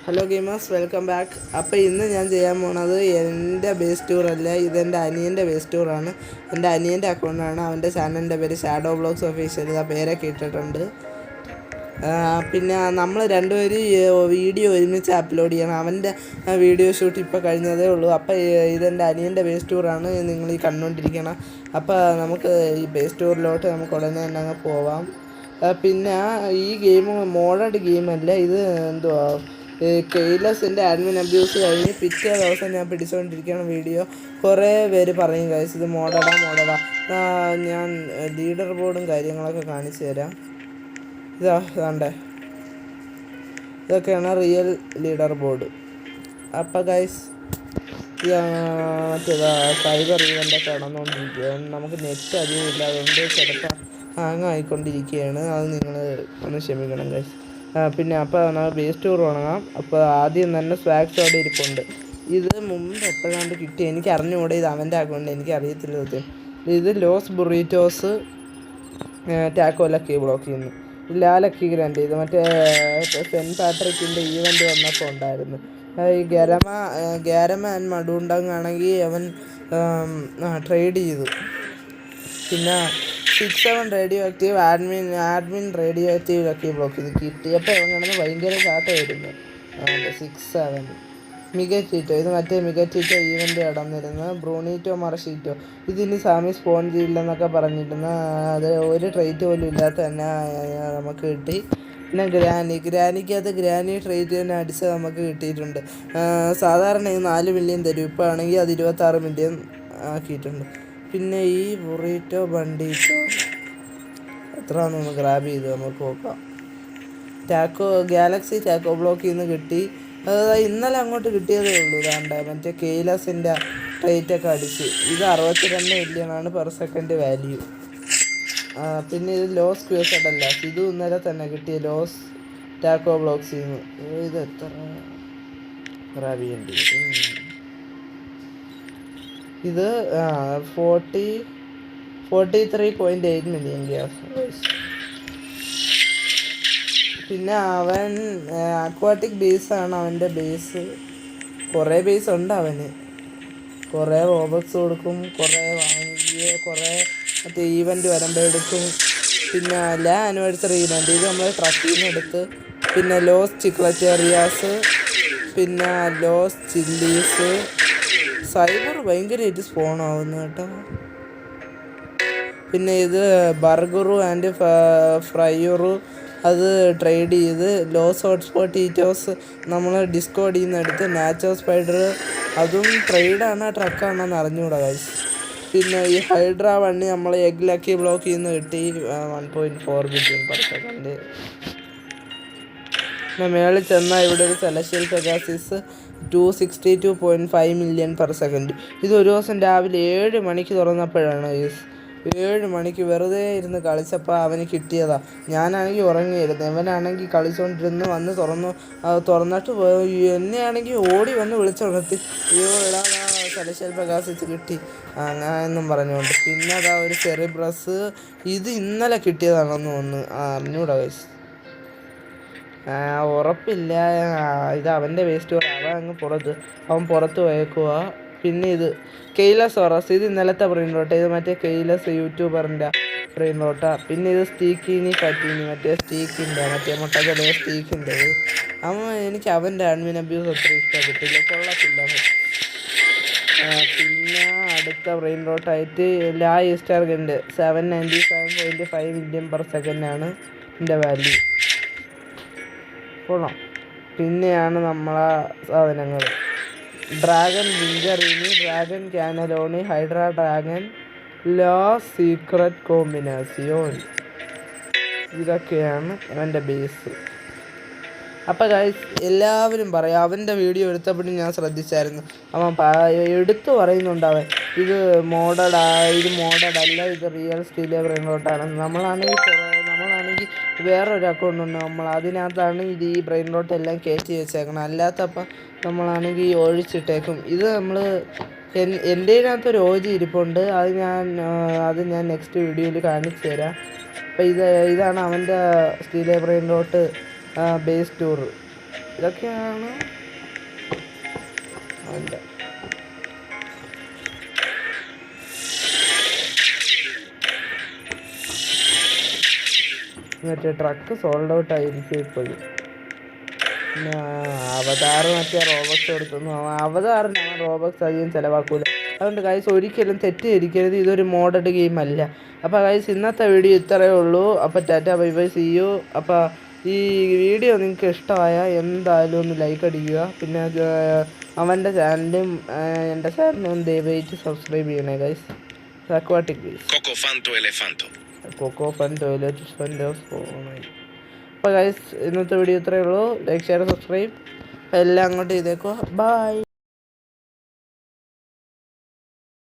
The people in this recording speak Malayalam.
Hello gamers, welcome back. അപ്പോൾ ഇന്ന് ഞാൻ ചെയ്യാൻ പോണത് എൻ്റെ ബേസ് ടൂറല്ല, ഇതെൻ്റെ അനിയൻ്റെ ബേസ് ടൂറാണ്. എൻ്റെ അനിയൻ്റെ അക്കൗണ്ടാണ്. അവൻ്റെ ചാനലിൻ്റെ പേര് ഷാഡോ ബ്ലോഗ്സ് ഒഫീഷ്യൽ. ആ പേരൊക്കെ ഇട്ടിട്ടുണ്ട്. പിന്നെ നമ്മൾ രണ്ടുപേരും വീഡിയോ ഒരുമിച്ച് അപ്ലോഡ് ചെയ്യണം. അവൻ്റെ വീഡിയോ ഷൂട്ട് ഇപ്പോൾ കഴിഞ്ഞതേ ഉള്ളൂ. അപ്പോൾ ഇതെൻ്റെ അനിയൻ്റെ ബേസ് ടൂറാണ് നിങ്ങൾ ഈ കണ്ടുകൊണ്ടിരിക്കണം. അപ്പോൾ നമുക്ക് ഈ ബേസ് ടൂറിലോട്ട് നമുക്ക് ഉടനെ തന്നെ അങ്ങ് പോവാം. പിന്നെ ഈ ഗെയിം മോഡഡ് ഗെയിമല്ല, ഇത് എന്തുവാ കെയ്ലസിൻ്റെ അഡ്മിൻ അബ്യൂസ് കഴിഞ്ഞ് പിറ്റേ ദിവസം ഞാൻ പിടിച്ചുകൊണ്ടിരിക്കുകയാണ് വീഡിയോ. കുറേ പേര് പറയും ഗൈസ് ഇത് മോഡടാ. ഞാൻ ലീഡർ ബോർഡും കാര്യങ്ങളൊക്കെ കാണിച്ചു തരാം. ഇതാണ്ടേ, ഇതൊക്കെയാണ് റിയൽ ലീഡർ ബോർഡ്. അപ്പം ഗൈസ് മറ്റേതാ സൈബർ ഇവൻ്റൊക്കെ നടന്നുകൊണ്ടിരിക്കുകയാണ്. നമുക്ക് നെറ്റ് അധികം ഇല്ല, അതുകൊണ്ട് ചിലപ്പോൾ ഹാങ് ആയിക്കൊണ്ടിരിക്കുകയാണ്. അത് നിങ്ങൾ ഒന്ന് ക്ഷമിക്കണം ഗൈസ്. പിന്നെ അപ്പോൾ നമുക്ക് ബേസ് ടൂർ തുടങ്ങാം. അപ്പോൾ ആദ്യം തന്നെ സ്വാഗ് ഷോട്ട് ഇരിപ്പുണ്ട്. ഇത് മുമ്പ് എപ്പോഴാണ്ട് കിട്ടി, എനിക്ക് അറിഞ്ഞുകൂടെ. ഇത് അവൻ്റെ അക്കൗണ്ട്, എനിക്ക് അറിയത്തില്ല സത്യം. ഇത് ലോസ് ബുറീറ്റോസ് ടാക്കോ ലക്കി ബ്ലോക്ക് ചെയ്യുന്നു. ലാലക്കി ഗ്രാൻഡ് ചെയ്തു. മറ്റേ സെൻറ്റ് പാട്രിക്കിൻ്റെ ഈവൻ്റ് വന്നപ്പോൾ ഉണ്ടായിരുന്നു. ഈ ഗാരമ ആൻഡ് മഡുണ്ടങ്ങാണെങ്കിൽ അവൻ ട്രേഡ് ചെയ്തു. പിന്നെ 6-7 radio active admin radio active lucky block ഇത് കിട്ടിയപ്പോൾ അവൻ കിടന്ന് ഭയങ്കര ചാട്ട വരുന്നു. 6-7 മികറ്റീറ്റോ, ഇത് മറ്റേ മികറ്റീറ്റോ ഈവൻ്റ് കടന്നിരുന്നു. ബ്രൂണീറ്റോ മറഷീറ്റോ, ഇതിന് സാമി സ്പോൺ ചെയ്യില്ലെന്നൊക്കെ പറഞ്ഞിരുന്നു. അത് ഒരു ട്രേറ്റ് പോലും ഇല്ലാത്ത തന്നെ നമുക്ക് കിട്ടി. പിന്നെ ഗ്രാനിക്കകത്ത് ഗ്രാനി ട്രേറ്റ് തന്നെ അടിച്ച് നമുക്ക് കിട്ടിയിട്ടുണ്ട്. സാധാരണ ഈ 4 മില്യൺ തരും, ഇപ്പോൾ ആണെങ്കിൽ അത് 26 മില്യൺ ആക്കിയിട്ടുണ്ട്. പിന്നെ ഈ ബുറീറ്റോ ബണ്ടീറ്റോ എത്രയാണെന്നൊന്ന് ഗ്രാബ് ചെയ്ത് നമുക്ക് നോക്കാം. ഗാലക്സി ടാക്കോ ബ്ലോക്കിൽ നിന്ന് കിട്ടി. അതായത് ഇന്നലെ അങ്ങോട്ട് കിട്ടിയതേ ഉള്ളൂ. മറ്റേ കെയ്ലസിൻ്റെ റേറ്റൊക്കെ അടിച്ച്. ഇത് 62 മില്യണാണ് പെർ സെക്കൻഡ് വാല്യൂ. പിന്നെ ഇത് ലോസ് ക്യൂസഡ് അല്ല, ഇതും ഇന്നലെ തന്നെ കിട്ടിയ ലോസ് ടാക്കോ ബ്ലോക്സിൽ നിന്ന്. ഇത് എത്ര ഗ്രാബ് ചെയ്യേണ്ടി? ഇത് 43.8 മില്യൺ ഗ്യാസ്. പിന്നെ അവൻ അക്വാട്ടിക് ബേസാണ് അവൻ്റെ ബേസ്. കുറേ ബേസ് ഉണ്ട് അവന്. കുറേ റോബക്സ് കൊടുക്കും, കുറേ വാങ്ങിക്കുക, കുറേ മറ്റേ ഈവൻ്റ് വരുമ്പോൾ എടുക്കും. പിന്നെ ആനിവേഴ്സറി ഇവൻ്റ് ഇത് നമ്മൾ ട്രക്കിൽ നിന്ന് എടുത്ത്. പിന്നെ ലോസ് ചിക്ലറ്റേറിയാസ്, പിന്നെ ലോസ് ചില്ലീസ്. സൈബർ ഭയങ്കരമായിട്ട് സ്പോൺ ആവുന്നു കേട്ടോ. പിന്നെ ഇത് ബർഗറു ആൻഡ് ഫ്രൈയറു, അത് ട്രേഡ് ചെയ്ത്. ലോസ് ഹോട്ട്സ്പോട്ട് ഈറ്റോസ് നമ്മൾ ഡിസ്കോഡിൽ നിന്ന് എടുത്ത്. നാച്ചോ സ്പൈഡർ, അതും ട്രേഡാണോ ട്രക്കാണോന്ന് അറിഞ്ഞുകൂടാ ഗൈസ്. പിന്നെ ഈ ഹൈഡ്ര വണ്ണി നമ്മൾ എഗ് ലക്കി ബ്ലോക്കിൽ നിന്ന് കിട്ടി. 1.4 ബില്യൺ പെർ സെക്കൻഡ്. പിന്നെ മേളിൽ ചെന്നാൽ ഇവിടെ ഒരു സെലഷ്യൽ പെഗാസിസ് 262.5 മില്യൺ പെർ സെക്കൻഡ്. ഇത് ഒരു ദിവസം രാവിലെ 7 മണിക്ക് തുറന്നപ്പോഴാണ്. 7 മണിക്ക് വെറുതെ ഇരുന്ന് കളിച്ചപ്പോൾ അവന് കിട്ടിയതാ. ഞാനാണെങ്കിൽ ഉറങ്ങിയിരുന്നു, അവനാണെങ്കിൽ കളിച്ചുകൊണ്ടിരുന്ന് വന്ന് തുറന്നിട്ട് എന്നെയാണെങ്കിൽ ഓടി വന്ന് വിളിച്ചുണർത്തി. ഇടാ സെലഷ്യൽ പ്രകാശിച്ച് കിട്ടി എന്നും പറഞ്ഞുകൊണ്ട്. പിന്നെ അതാ ഒരു സെറിബ്രസ്, ഇത് ഇന്നലെ കിട്ടിയതാണെന്ന് തോന്നുന്നു. അറിഞ്ഞൂടാ ഗൈസ്, ഉറപ്പില്ല. ഇത് അവൻ്റെ വേസ്റ്റ്, അവൻ പുറത്ത് പോയേക്കുക. പിന്നെ ഇത് കെയ്ലസോറസ്, ഇത് ഇന്നലത്തെ പ്രിൻ്റ് ഔട്ട്. ഇത് മറ്റേ കെയ്ലസ് യൂട്യൂബറിൻ്റെ പ്രിൻ്റ് ഔട്ടാണ്. പിന്നെ ഇത് സ്റ്റീക്കിനി പറ്റീനി, മറ്റേ സ്റ്റീക്കിൻ്റെ മറ്റേ മുട്ടക്കട സ്റ്റീക്കിൻ്റെ. എനിക്ക് അവൻ്റെ അഡ്മിൻ അബ്യൂസ് അത്ര ഇഷ്ടപ്പെട്ടില്ല, കൊള്ളത്തില്ല. പിന്നെ അടുത്ത പ്രിൻ്റ് ഔട്ടായിട്ട് ഈസ്റ്റർഗണ്ട് 797.5 മില്യൺ പെർ സെക്കൻഡാണ് എൻ്റെ വാല്യൂ. കൊള്ളാം. പിന്നെയാണ് നമ്മളെ സാധനങ്ങൾ: ഡ്രാഗൺ വിഞ്ചറിനി, ഡ്രാഗൺ ക്യാനലോണി, ഹൈഡ്ര ഡ്രാഗൺ, ലാ സീക്രട്ട് കോമ്പിനേഷൻ. ഇതൊക്കെയാണ് അവൻ്റെ ബേസ്. അപ്പോൾ ഗൈസ് എല്ലാവരും പറയും, അവൻ്റെ വീഡിയോ എടുത്തപ്പോഴും ഞാൻ ശ്രദ്ധിച്ചായിരുന്നു, അവൻ എടുത്തു പറയുന്നുണ്ട് അവൻ ഇത് മോഡഡല്ല, ഇത് റിയൽ സ്റ്റീലിയ ബ്രെയിൻ നമ്മളാണെങ്കിൽ വേറൊരു അക്കൗണ്ട് ഉണ്ട്, അതിനകത്താണ് ഇത് ഈ ബ്രെയിൻ റോട്ട് എല്ലാം കയറ്റി വെച്ചേക്കണം. അല്ലാത്തപ്പം നമ്മളാണെങ്കിൽ ഒഴിച്ചിട്ടേക്കും. ഇത് എൻ്റെ ഇതിനകത്തൊരു OG ഇരിപ്പുണ്ട്, അത് ഞാൻ നെക്സ്റ്റ് വീഡിയോയിൽ കാണിച്ചു തരാം. അപ്പോൾ ഇതാണ് അവൻ്റെ സ്റ്റീലിയ ബ്രെയിൻ റോട്ട് ബേസ് ടൂർ. ഇതൊക്കെയാണ് അവൻ്റെ. മറ്റേ ട്രക്ക് സോൾഡ് ഔട്ട് ആയിരിക്കും ഇപ്പോഴും. പിന്നെ അവതാർ മറ്റേ റോബക്സ് എടുത്തൊന്നും അവതാറിന് അവൻ റോബക്സ് അധികം ചിലവാക്കൂല. അതുകൊണ്ട് ഗൈസ് ഒരിക്കലും തെറ്റിദ്ധരിക്കരുത്, ഇതൊരു മോഡഡ് ഗെയിം അല്ല. അപ്പോൾ ഗൈസ് ഇന്നത്തെ വീഡിയോ ഇത്രയേ ഉള്ളൂ. അപ്പോൾ tata bye bye see you. അപ്പോൾ ഈ വീഡിയോ നിങ്ങൾക്ക് ഇഷ്ടമായ എന്തായാലും ഒന്ന് ലൈക്ക് അടിക്കുക. പിന്നെ അവൻ്റെ ചാനലും എൻ്റെ ചാനലും ദയവായിട്ട് സബ്സ്ക്രൈബ് ചെയ്യണേ ഗൈസ്. അക്വാട്ടിക് ഗൈസ് കൊക്കോ ഫാൻറ്റോ എലഫാൻറ്റോ. അപ്പോൾ ഗൈസ് ഇന്നത്തെ വീഡിയോ ഇത്രയേ ഉള്ളൂ. ലൈക്ക് ഷെയർ സബ്സ്ക്രൈബ് എല്ലാം അങ്ങോട്ട് ചെയ്തേക്കോ. ബൈ.